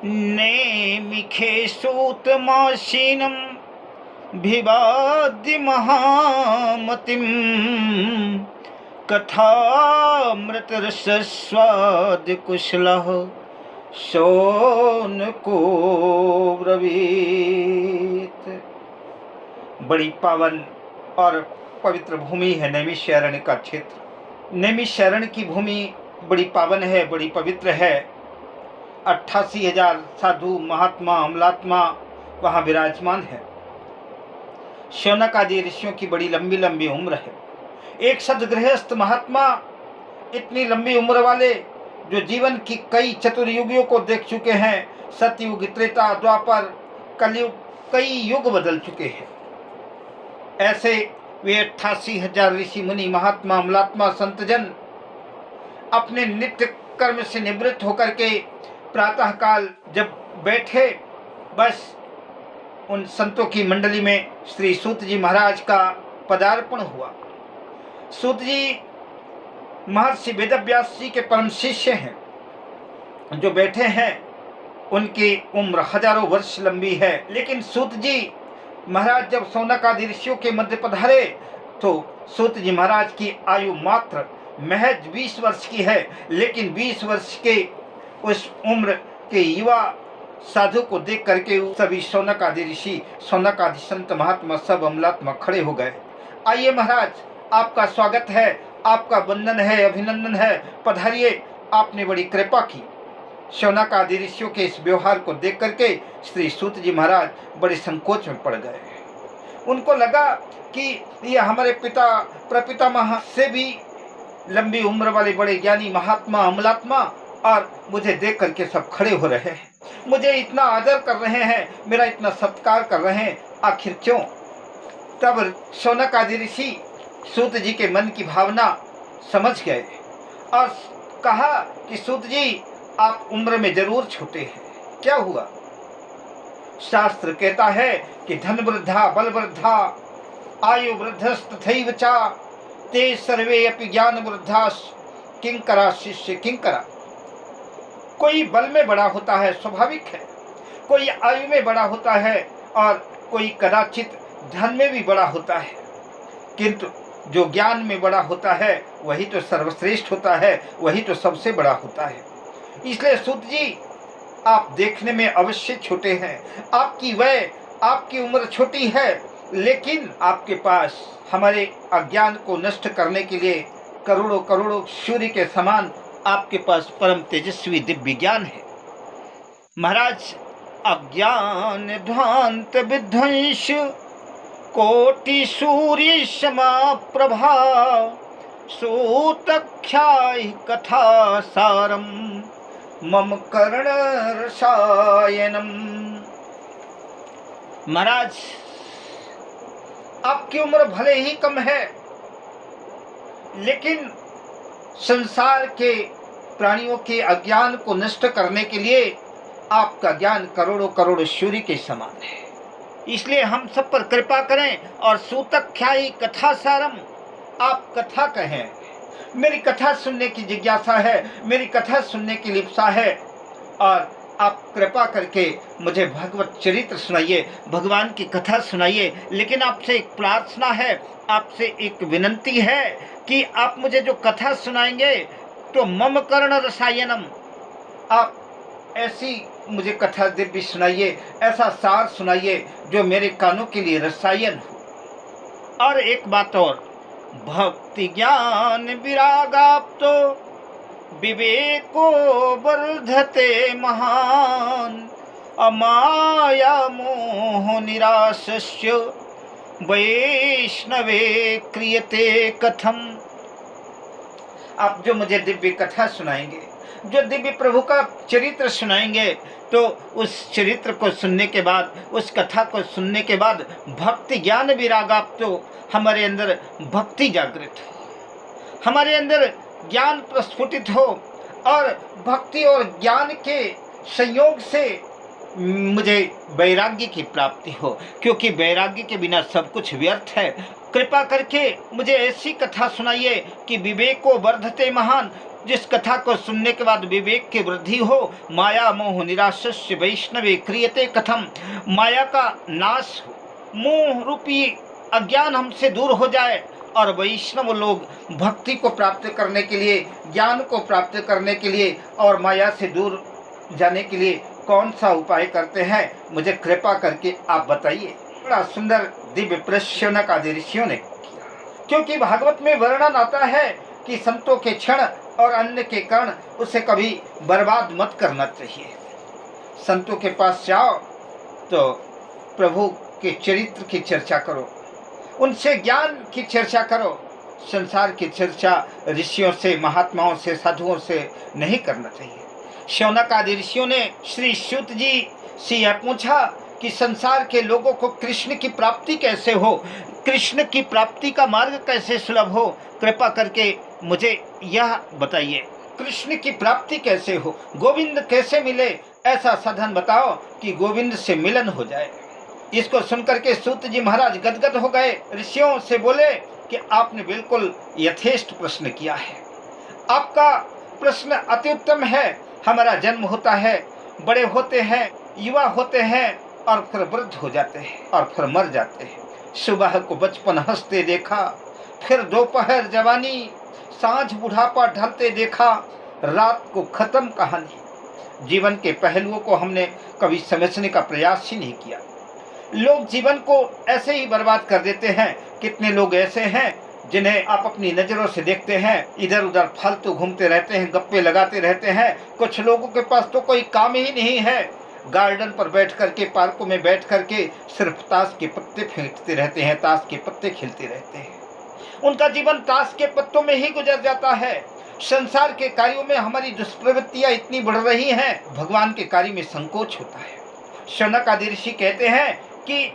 नेमिखे सूतमासीनं भिवाद्य महामतिं कथामृतरसस्वाद कुशलः शौनको ब्रवीत। बड़ी पावन और पवित्र भूमि है नैमिषारण्य का क्षेत्र। नैमिषारण्य की भूमि बड़ी पावन है, बड़ी पवित्र है। 88,000 साधु महात्मा अमलात्मा वहाँ विराजमान है। शौनक आदि ऋषियों की बड़ी लंबी लंबी उम्र है। एक सदगृहस्थ महात्मा इतनी लंबी उम्र वाले जो जीवन की कई चतुर्युगियों को देख चुके हैं, सतयुग, त्रेता, द्वापर, कलयुग, कई युग बदल चुके हैं, ऐसे वे 88,000 ऋषि मुनि महात्मा अमलात्मा संतजन अपने नित्य कर्म से निवृत्त होकर के प्रातःकाल जब बैठे, बस उन संतों की मंडली में श्री सूत जी महाराज का पदार्पण हुआ। सूत जी महर्षि वेदव्यास जी के परम शिष्य हैं। जो बैठे हैं उनकी उम्र हजारों वर्ष लंबी है, लेकिन सूत जी महाराज जब शौनक आदि ऋषियों के मध्य पधारे तो सूत जी महाराज की आयु मात्र महज 20 वर्ष की है, लेकिन 20 वर्ष के उस उम्र के युवा साधु को देख करके सभी शौनक आदि ऋषि, शौनक आदि संत महात्मा सब अमलात्मा खड़े हो गए। आइए महाराज, आपका स्वागत है, आपका वंदन है, अभिनंदन है, पधारिए, आपने बड़ी कृपा की। शौनक आदि ऋषियों के इस व्यवहार को देख करके श्री सूत जी महाराज बड़े संकोच में पड़ गए। उनको लगा कि ये हमारे पिता प्रपितामह से भी लंबी उम्र वाले बड़े ज्ञानी महात्मा अमलात्मा, और मुझे देख करके सब खड़े हो रहे हैं, मुझे इतना आदर कर रहे हैं, मेरा इतना सत्कार कर रहे हैं, आखिर क्यों? तब शौनक आदि ऋषि सूत जी के मन की भावना समझ गए और कहा कि सूत जी, आप उम्र में जरूर छोटे हैं, क्या हुआ? शास्त्र कहता है कि धन वृद्धा बल वृद्धा आयु वृद्धस्तथैव चा ते सर्वे अपि ज्ञान वृद्धा किंकरा शिष्य किंकरा। कोई बल में बड़ा होता है, स्वाभाविक है, कोई आयु में बड़ा होता है और कोई कदाचित धन में भी बड़ा होता है, किंतु जो ज्ञान में बड़ा होता है वही तो सर्वश्रेष्ठ होता है, वही तो सबसे बड़ा होता है। इसलिए सूत जी, आप देखने में अवश्य छोटे हैं, आपकी वय, आपकी उम्र छोटी है, लेकिन आपके पास हमारे अज्ञान को नष्ट करने के लिए करोड़ों करोड़ों सूर्य के समान आपके पास परम तेजस्वी दिव्य ज्ञान है। महाराज, अज्ञान ध्वांत विध्वंस कोटि सूर्य समा प्रभा सूतख्याय कथा सारम मम कर्ण रसायनम। महाराज, आपकी उम्र भले ही कम है, लेकिन संसार के प्राणियों के अज्ञान को नष्ट करने के लिए आपका ज्ञान करोड़ों करोड़ सूर्य के समान है। इसलिए हम सब पर कृपा करें और सूतख्यायी कथा सारम, आप कथा कहें। मेरी कथा सुनने की जिज्ञासा है, मेरी कथा सुनने की लिप्सा है, और आप कृपा करके मुझे भगवत चरित्र सुनाइए, भगवान की कथा सुनाइए। लेकिन आपसे एक प्रार्थना है, आपसे एक विनंती है कि आप मुझे जो कथा सुनाएंगे तो मम कर्ण रसायनम, आप ऐसी मुझे कथा दिव्य सुनाइए, ऐसा सार सुनाइए जो मेरे कानों के लिए रसायन हो। और एक बात और, भक्ति ज्ञान विरागाप्तो विवेको वर्धते महान अमाया मोह निराशस्य वैष्णवे क्रियते कथम। आप जो मुझे दिव्य कथा सुनाएंगे, जो दिव्य प्रभु का चरित्र सुनाएंगे, तो उस चरित्र को सुनने के बाद, उस कथा को सुनने के बाद भक्ति ज्ञान विरागाप, तो हमारे अंदर भक्ति जागृत हो, हमारे अंदर ज्ञान प्रस्फुटित हो, और भक्ति और ज्ञान के संयोग से मुझे वैराग्य की प्राप्ति हो, क्योंकि वैराग्य के बिना सब कुछ व्यर्थ है। कृपा करके मुझे ऐसी कथा सुनाइए कि विवेको वर्धते महान, जिस कथा को सुनने के बाद विवेक की वृद्धि हो, माया मोह निराशस्य वैष्णवे क्रियते कथम, माया का नाश हो, मोह रूपी अज्ञान हमसे दूर हो जाए और वैष्णव लोग भक्ति को प्राप्त करने के लिए, ज्ञान को प्राप्त करने के लिए और माया से दूर जाने के लिए कौन सा उपाय करते हैं, मुझे कृपा करके आप बताइए। बड़ा सुंदर दिव्य प्रश्न का ऋषियों ने किया, क्योंकि भागवत में वर्णन आता है कि संतों के क्षण और अन्य के कर्ण उसे कभी बर्बाद मत करना चाहिए। संतों के पास जाओ तो प्रभु के चरित्र की चर्चा करो, उनसे ज्ञान की चर्चा करो। संसार की चर्चा ऋषियों से, महात्माओं से, साधुओं से नहीं करना चाहिए। शौनक आदि ऋषियों ने श्री सूत जी से यह पूछा कि संसार के लोगों को कृष्ण की प्राप्ति कैसे हो, कृष्ण की प्राप्ति का मार्ग कैसे सुलभ हो, कृपा करके मुझे यह बताइए। कृष्ण की प्राप्ति कैसे हो, गोविंद कैसे मिले, ऐसा साधन बताओ कि गोविंद से मिलन हो जाए। इसको सुनकर के सूत जी महाराज गदगद हो गए। ऋषियों से बोले कि आपने बिल्कुल यथेष्ट प्रश्न किया है, आपका प्रश्न अति उत्तम है। हमारा जन्म होता है, बड़े होते हैं, युवा होते हैं और फिर वृद्ध हो जाते हैं और फिर मर जाते हैं। सुबह को बचपन हंसते देखा, फिर दोपहर जवानी, सांझ बुढ़ापा ढलते देखा, रात को खत्म कहानी। जीवन के पहलुओं को हमने कभी समझने का प्रयास ही नहीं किया। लोग जीवन को ऐसे ही बर्बाद कर देते हैं। कितने लोग ऐसे हैं जिन्हें आप अपनी नज़रों से देखते हैं, इधर उधर फालतू घूमते रहते हैं, गप्पे लगाते रहते हैं। कुछ लोगों के पास तो कोई काम ही नहीं है, गार्डन पर बैठ करके, पार्कों में बैठ करके सिर्फ ताश के पत्ते फेंकते रहते हैं, ताश के पत्ते खेलते रहते हैं। उनका जीवन ताश के पत्तों में ही गुजर जाता है। संसार के कार्यों में हमारी दुष्प्रवृत्तियां इतनी बढ़ रही हैं, भगवान के कार्य में संकोच होता है। शौनक आदि ऋषि कहते हैं कि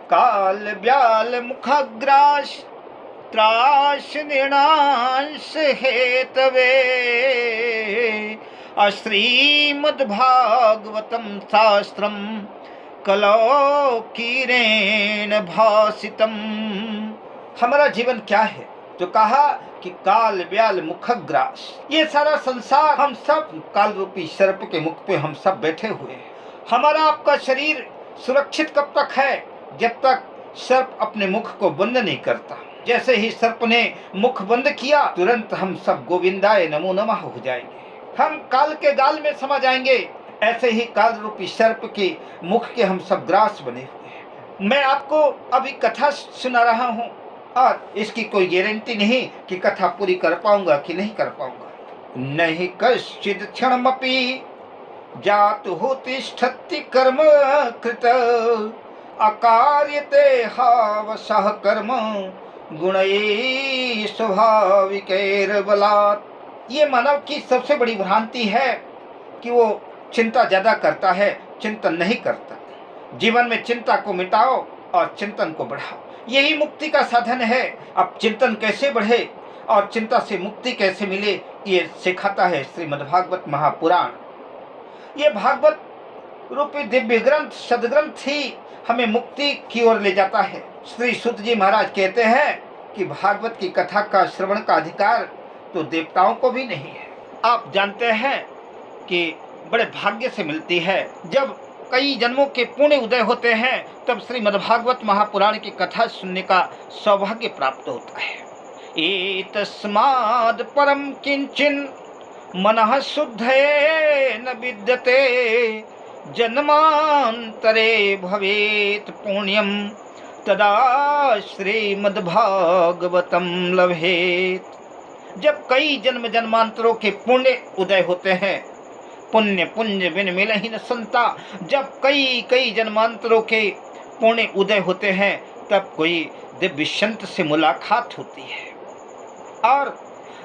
काल ब्याल मुखग्रास त्रास निर्णांस हेतवे श्रीमद्भागवतम शास्त्रम कलौकीरेण भासितम। हमारा जीवन क्या है? तो कहा कि काल ब्याल मुखग्रास, ये सारा संसार, हम सब काल रूपी सर्प के मुख पे हम सब बैठे हुए हैं। हमारा आपका शरीर सुरक्षित कब तक है? जब तक सर्प अपने मुख को बंद नहीं करता। जैसे ही सर्प ने मुख बंद किया, तुरंत हम सब गोविंदाय नमो नमः हो जाएंगे, हम काल के गाल में समा जाएंगे। ऐसे ही काल रूपी सर्प के मुख के हम सब ग्रास बने हुए हैं। मैं आपको अभी कथा सुना रहा हूँ और इसकी कोई गारंटी नहीं कि कथा पूरी कर पाऊंगा कि नहीं कर पाऊंगा। नहीं कश्चित् क्षणमपि जातु तिष्ठति कर्म कृत अकार्यते हावसः कर्म गुणैः स्वाभाविकैर्बलात्। ये मानव की सबसे बड़ी भ्रांति है कि वो चिंता ज्यादा करता है, चिंतन नहीं करता। जीवन में चिंता को मिटाओ और चिंतन को बढ़ाओ, यही मुक्ति का साधन है। अब चिंतन कैसे बढ़े और चिंता से मुक्ति कैसे मिले, ये सिखाता है श्रीमद्भागवत महापुराण। ये भागवत रूपी दिव्य ग्रंथ, सदग्रंथ ही हमें मुक्ति की ओर ले जाता है। श्री सूत जी महाराज कहते हैं कि भागवत की कथा का श्रवण का अधिकार तो देवताओं को भी नहीं है। आप जानते हैं कि बड़े भाग्य से मिलती है। जब कई जन्मों के पुण्य उदय होते हैं, तब श्रीमद्भागवत महापुराण की कथा सुनने का सौभाग्य प्राप्त होता है। एतस्माद् परम किंचिन मनः शुद्धये न विद्यते जन्मांतरे भवेत पुण्यम तदा श्रीमद्भागवतम लभेत। जब कई जन्म जन्मांतरों के पुण्य उदय होते हैं, पुण्य पुंज बिन मिलहि न संता, जब कई जन्मांतरों के पुण्य उदय होते हैं, तब कोई दिव्य संत से मुलाकात होती है। और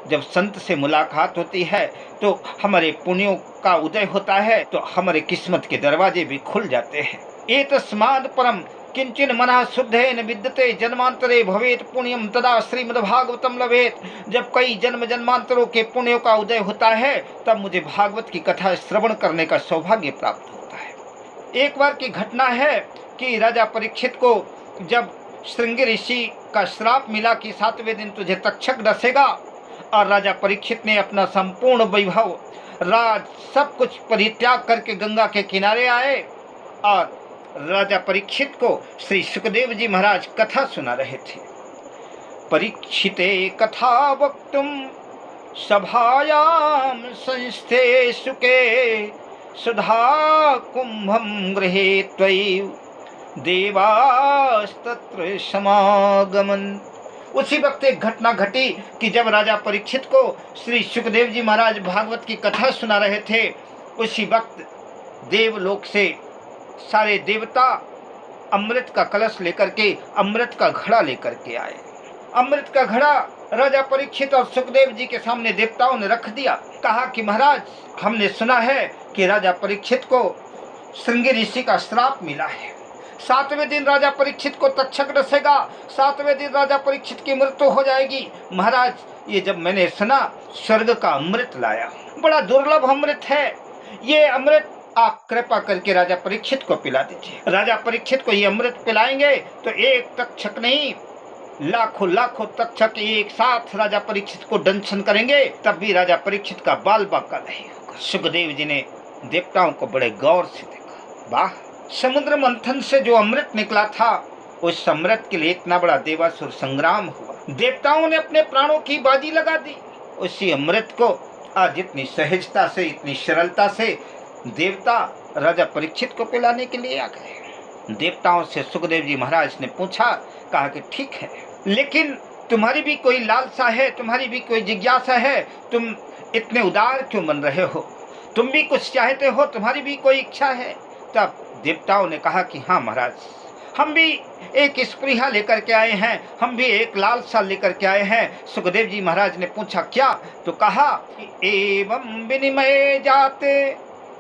जब संत से मुलाकात होती है तो हमारे पुण्यों का उदय होता है, तो हमारे किस्मत के दरवाजे भी खुल जाते हैं। एतस्माद् परम किंचिन मनः शुद्धेन विद्यते जन्मांतरे भवेत पुण्यम तदा श्रीमद्भागवतम लभेत। जब कई जन्म जन्मांतरों के पुण्यों का उदय होता है, तब मुझे भागवत की कथा श्रवण करने का सौभाग्य प्राप्त होता है। एक बार की घटना है कि राजा परीक्षित को जब श्रृंगी ऋषि का श्राप मिला कि 7वें दिन तुझे तक्षक डसेगा और राजा परीक्षित ने अपना संपूर्ण वैभव राज सब कुछ परित्याग करके गंगा के किनारे आए और राजा परीक्षित को श्री सुखदेव जी महाराज कथा सुना रहे थे। परीक्षिते कथा वक्तुम सभायाम संस्थे सुके सुधा कुंभम गृहे त्वयि देवास्तत्र समागमन। उसी वक्त एक घटना घटी कि जब राजा परीक्षित को श्री सुखदेव जी महाराज भागवत की कथा सुना रहे थे, उसी वक्त देवलोक से सारे देवता अमृत का कलश लेकर के, अमृत का घड़ा लेकर के आए। अमृत का घड़ा राजा परीक्षित और सुखदेव जी के सामने देवताओं ने रख दिया। कहा कि महाराज, हमने सुना है कि राजा परीक्षित को श्रृंगी ऋषि का श्राप मिला है। 7वें दिन राजा परीक्षित को तक्षक डसेगा, 7वें दिन राजा परीक्षित की मृत्यु हो जाएगी। महाराज, ये जब मैंने सुना, स्वर्ग का अमृत लाया, बड़ा दुर्लभ अमृत है, ये अमृत आप कृपा करके राजा परीक्षित को पिला दीजिए। राजा परीक्षित को ये अमृत पिलाएंगे तो एक तक्षक नहीं, लाखों लाखों तक्षक एक साथ राजा परीक्षित को दंशन करेंगे, तब भी राजा परीक्षित का बाल बाका नहीं होगा। सुखदेव जी ने देवताओं को बड़े गौर से देखा। वाह, समुद्र मंथन से जो अमृत निकला था, उस अमृत के लिए इतना बड़ा देवासुर संग्राम हुआ। देवताओं ने अपने प्राणों की बाजी लगा दी। उसी अमृत को आज इतनी सहजता से, इतनी सरलता से देवता राजा परीक्षित को पिलाने के लिए आ गए। देवताओं से सुखदेव जी महाराज ने पूछा, कहा कि ठीक है, लेकिन तुम्हारी भी कोई लालसा है, तुम्हारी भी कोई जिज्ञासा है, तुम इतने उदार क्यों बन रहे हो, तुम भी कुछ चाहते हो, तुम्हारी भी कोई इच्छा है। तब देवताओं ने कहा कि हाँ महाराज, हम भी एक स्पृहा लेकर के आए हैं, हम भी एक लालसा लेकर के आए हैं। सुखदेव जी महाराज ने पूछा क्या, तो कहा एवं विनिमय जाते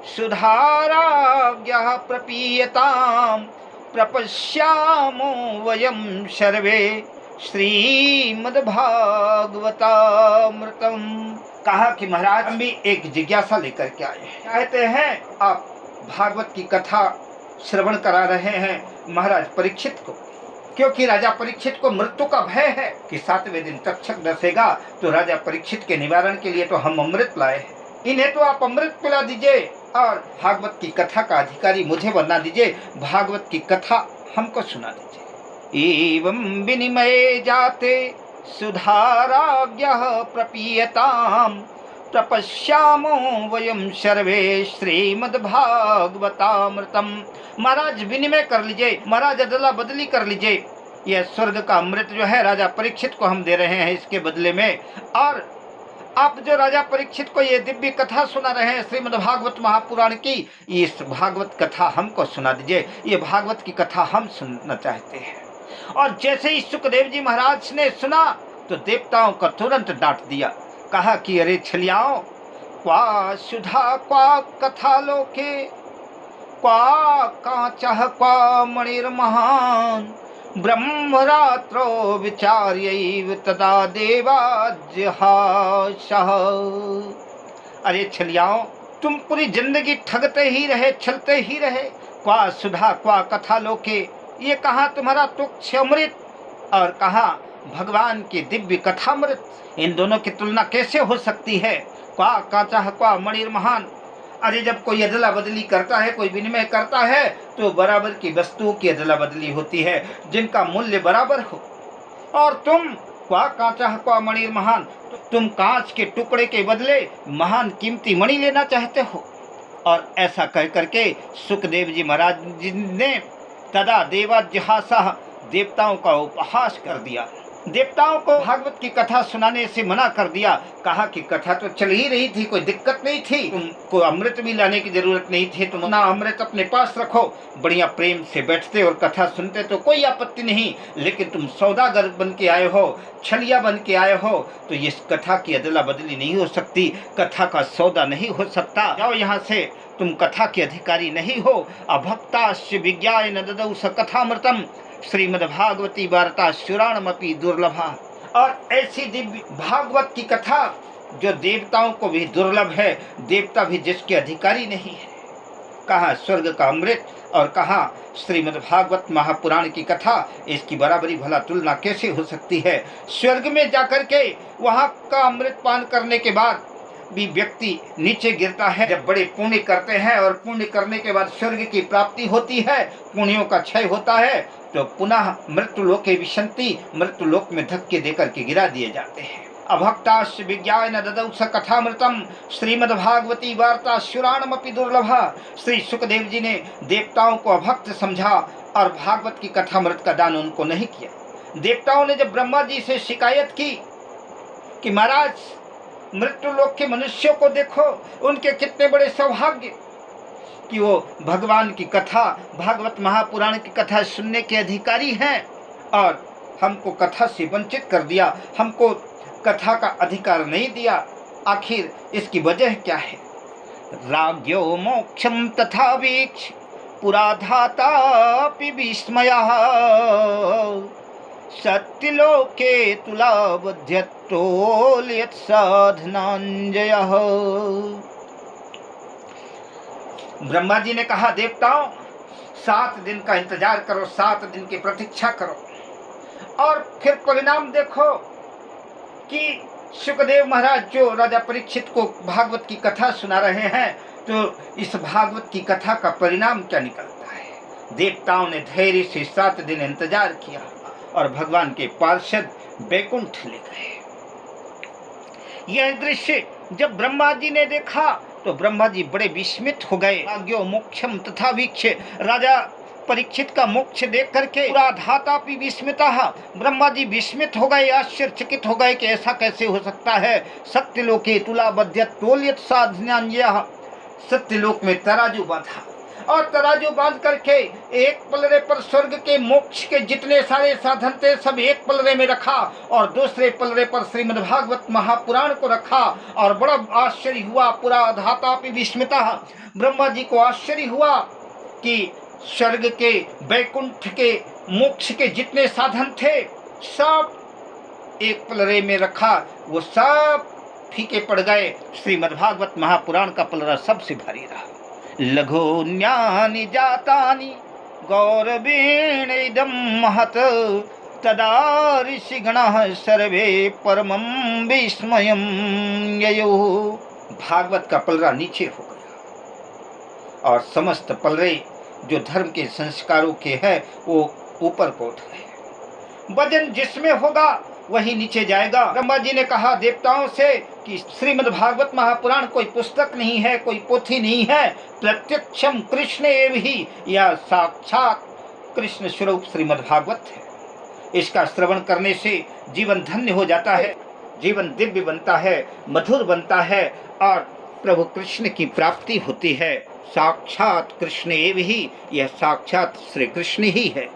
सुधाराज्ञः प्रपीयताम प्रपश्यामो वयम सर्वे श्रीमद्भागवतामृतम। कहा कि महाराज, हम भी एक जिज्ञासा लेकर के आए हैं, चाहते हैं आप भागवत की कथा श्रवण करा रहे हैं महाराज परीक्षित को, क्योंकि राजा परीक्षित को मृत्यु का भय है कि 7वें दिन तक्षक डसेगा, तो राजा परीक्षित के निवारण के लिए तो हम अमृत लाए हैं, इन्हें तो आप अमृत पिला दीजिए और भागवत की कथा का अधिकारी मुझे बना दीजिए, भागवत की कथा हमको सुना दीजिए। एवं विनिमय जाते सुधाराज्ञः प्रपीयताम प्रपश्यामो वयम सर्वे श्रीमद्भागवतामृतम। महाराज विनिमय कर लीजिए, महाराज अदला बदली कर लीजिए, यह स्वर्ग का अमृत जो है राजा परीक्षित को हम दे रहे हैं इसके बदले में, और आप जो राजा परीक्षित को ये दिव्य कथा सुना रहे हैं श्रीमद्भागवत महापुराण की, इस भागवत कथा हमको सुना दीजिए, ये भागवत की कथा हम सुनना चाहते हैं। और जैसे ही सुखदेव जी महाराज ने सुना तो देवताओं को तुरंत डांट दिया। कहा कि अरे छलियाओं, क्वा सुधा क्वा कथा लोके क्वा कांचः क्वा मणिर्महान ब्रह्मरात्रो विचार्यैव तदा देवाज्यहासः। अरे छलियाओं, तुम पूरी जिंदगी ठगते ही रहे, छलते ही रहे। क्वा सुधा क्वा कथा लोके, ये कहा तुम्हारा तुच्छ अमृत और कहा भगवान की दिव्य कथामृत, इन दोनों की तुलना कैसे हो सकती है। क्वा कांचः क्वा मणिर्महान, अरे जब कोई अदला बदली करता है, कोई विनिमय करता है, तो बराबर की वस्तुओं की अदला बदली होती है जिनका मूल्य बराबर हो। और तुम क्वा कांचः क्वा मणिर्महान, तुम कांच के टुकड़े के बदले महान कीमती मणि लेना चाहते हो। और ऐसा कह करके सुखदेव जी महाराज जी ने तदा देवाज्यहासः, देवताओं का उपहास कर दिया, देवताओं को भागवत की कथा सुनाने से मना कर दिया। कहा कि कथा तो चल ही रही थी, कोई दिक्कत नहीं थी, तुमको अमृत भी लाने की जरूरत नहीं थी, तुम ना अमृत अपने पास रखो, बढ़िया प्रेम से बैठते और कथा सुनते तो कोई आपत्ति नहीं, लेकिन तुम सौदागर बन के आए हो, छलिया बन के आए हो, तो इस कथा की अदला बदली नहीं हो सकती, कथा का सौदा नहीं हो सकता, जाओ यहाँ से, तुम कथा के अधिकारी नहीं हो। अभक्ताश्च विज्ञाय न ददौ स कथामृतम श्रीमद्भागवती वार्ता शुराणमपि दुर्लभा। और ऐसी दिव्य भागवत की कथा जो देवताओं को भी दुर्लभ है, देवता भी जिसके अधिकारी नहीं है। कहाँ स्वर्ग का अमृत और कहाँ श्रीमद्भागवत महापुराण की कथा। इसकी बराबरी भला तुलना कैसे हो सकती है। स्वर्ग में जाकर के वहाँ का अमृत पान करने के बाद भी व्यक्ति नीचे गिरता है। जब बड़े पुण्य करते हैं और पुण्य करने के बाद स्वर्ग की प्राप्ति होती है, पुण्यों का क्षय होता है, तो पुनः मृत्युलोके विशन्ति, मृत्युलोक में धक्के देकर के गिरा दिए जाते हैं। अभक्ताश्च विज्ञान ददौ स कथामृतम श्रीमद्भागवती वार्ता शुराणमपि दुर्लभा। श्री सुखदेव जी ने देवताओं को अभक्त समझा और भागवत की कथामृत का दान उनको नहीं किया। देवताओं ने जब ब्रह्मा जी से शिकायत की कि महाराज मृत्युलोक के मनुष्यों को देखो, उनके कितने बड़े सौभाग्य कि वो भगवान की कथा, भागवत महापुराण की कथा सुनने के अधिकारी हैं, और हमको कथा से वंचित कर दिया, हमको कथा का अधिकार नहीं दिया। आखिर इसकी वजह क्या है। राज्यो मोक्षम तथा वीक्ष पुराधातापि विस्मयः सत्यलोके तुलाबध्यत्रोल्यत् साधनांजयः। ब्रह्मा जी ने कहा, देवताओं 7 दिन का इंतजार करो, 7 दिन की प्रतीक्षा करो और फिर परिणाम देखो कि सुखदेव महाराज जो राजा परीक्षित को भागवत की कथा सुना रहे हैं, तो इस भागवत की कथा का परिणाम क्या निकलता है। देवताओं ने धैर्य से 7 दिन इंतजार किया और भगवान के पार्षद बैकुंठ ले गए। यह दृश्य जब ब्रह्मा जी ने देखा तो ब्रह्मा जी बड़े विस्मित हो गए। आज्ञो मोक्षम तथा वीक्ष, राजा परीक्षित का मोक्ष देख करके पुराधातापि विस्मितः, ब्रह्मा जी विस्मित हो गए, आश्चर्यचकित हो गए कि ऐसा कैसे हो सकता है। सत्यलोके तुलाबध्यत्रोल्यत् साधनांजयः, सत्यलोक में तराजू बांधा और तराजू बांध करके एक पलड़े पर स्वर्ग के मोक्ष के जितने सारे साधन थे सब एक पलड़े में रखा और दूसरे पलड़े पर श्रीमद्भागवत महापुराण को रखा। और बड़ा आश्चर्य हुआ, पुराधातापि विस्मितः, ब्रह्मा जी को आश्चर्य हुआ कि स्वर्ग के, बैकुंठ के, मोक्ष के जितने साधन थे सब एक पलड़े में रखा, वो सब फीके पड़ गए। श्रीमद्भागवत महापुराण का पलड़ा सबसे भारी रहा। लघुन्यानि जातानि गौरवेण इदं महत् तदा ऋषिगणः सर्वे परमं विस्मयं ययुः। भागवत का पलड़ा नीचे हो गया और समस्त पलड़े जो धर्म के संस्कारों के हैं वो ऊपर को उठ गए। वजन जिसमें होगा वही नीचे जाएगा। ब्रह्मा जी ने कहा देवताओं से कि श्रीमद्भागवत महापुराण कोई पुस्तक नहीं है, कोई पोथी नहीं है, प्रत्यक्षम कृष्ण एव ही, यह साक्षात कृष्ण स्वरूप श्रीमद्भागवत है। इसका श्रवण करने से जीवन धन्य हो जाता है, जीवन दिव्य बनता है, मधुर बनता है और प्रभु कृष्ण की प्राप्ति होती है। साक्षात कृष्ण एव ही, यह साक्षात श्री कृष्ण ही है।